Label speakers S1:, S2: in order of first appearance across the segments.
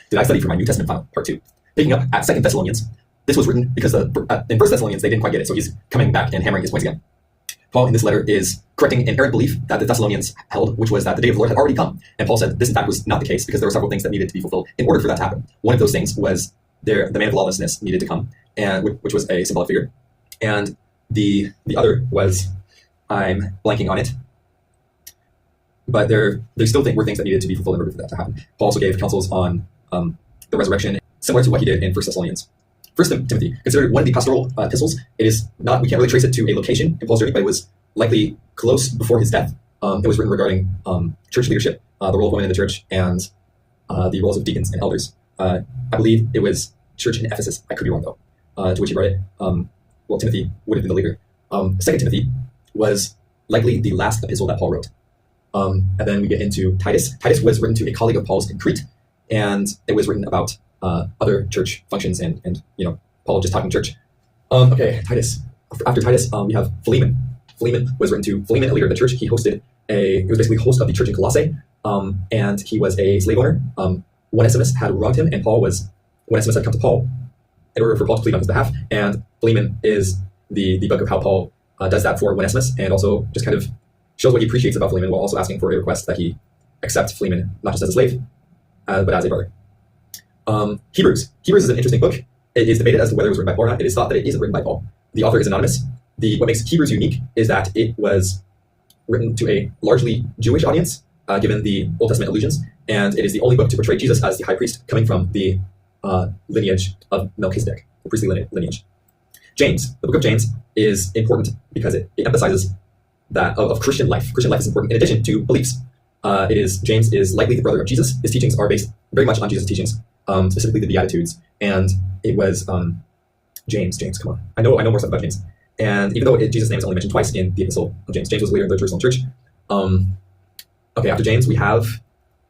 S1: did I study for my New Testament final, part 2. Picking up at 2 Thessalonians. This was written because in 1 Thessalonians they didn't quite get it, so he's coming back and hammering his points again. Paul in this letter is correcting an errant belief that the Thessalonians held, which was that the day of the Lord had already come. And Paul said this in fact was not the case because there were several things that needed to be fulfilled in order for that to happen. One of those things was the man of lawlessness needed to come, and which was a symbolic figure. And the other was, I'm blanking on it, but there still were things that needed to be fulfilled in order for that to happen. Paul also gave counsels on the resurrection, similar to what he did in 1 Thessalonians. 1 Timothy, considered one of the pastoral epistles. It is not, we can't really trace it to a location in Paul's journey, but it was likely close before his death. It was written regarding church leadership, the role of women in the church, and the roles of deacons and elders. I believe it was church in Ephesus. I could be wrong though. To which he wrote it. Well, Timothy would have been the leader. 2 Timothy was likely the last epistle that Paul wrote. And then we get into Titus. Titus was written to a colleague of Paul's in Crete, and it was written about other church functions and Paul just talking church. Okay, Titus. After Titus, we have Philemon. Philemon was written to Philemon, a leader of the church. He was basically host of the church in Colossae, and he was a slave owner. Onesimus had wronged him, and Onesimus had come to Paul in order for Paul to plead on his behalf. And Philemon is the book of how Paul does that for Onesimus, and also just kind of shows what he appreciates about Philemon while also asking for a request that he accept Philemon not just as a slave, but as a brother. Hebrews. Hebrews is an interesting book. It is debated as to whether it was written by Paul or not. It is thought that it isn't written by Paul. The author is anonymous. What makes Hebrews unique is that it was written to a largely Jewish audience, given the Old Testament allusions, and it is the only book to portray Jesus as the high priest coming from the lineage of Melchizedek, the priestly lineage. James, the book of James, is important because it emphasizes that of Christian life. Christian life is important in addition to beliefs. James is likely the brother of Jesus. His teachings are based very much on Jesus' teachings, specifically the Beatitudes. And it was James, come on. I know more stuff about James. And even though Jesus' name is only mentioned twice in the epistle of James, James was a leader of the Jerusalem church. Okay, after James, we have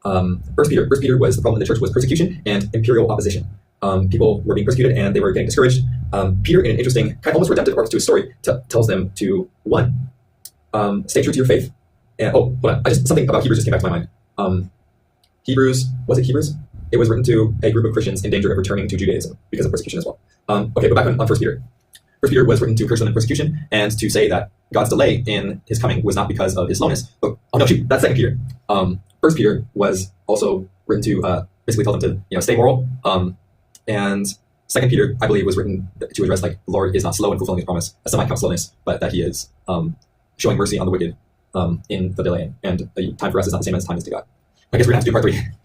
S1: 1 Peter. 1 Peter was the problem in the church was persecution and imperial opposition. People were being persecuted and they were getting discouraged. Peter, in an interesting, kind of almost redemptive arc to his story, tells them to, one, stay true to your faith. And hold on, something about Hebrews just came back to my mind. Hebrews, was it Hebrews? It was written to a group of Christians in danger of returning to Judaism because of persecution as well. Okay, but back on 1 Peter. 1 Peter was written to encourage them in persecution and to say that God's delay in his coming was not because of his slowness. But, that's 2 Peter. 1 Peter was also written to basically tell them to stay moral. And 2 Peter, I believe, was written to address the Lord is not slow in fulfilling his promise, a semi-count slowness, but that he is showing mercy on the wicked in the delay. And the time for us is not the same as time is to God. I guess we're going to have to do part 3.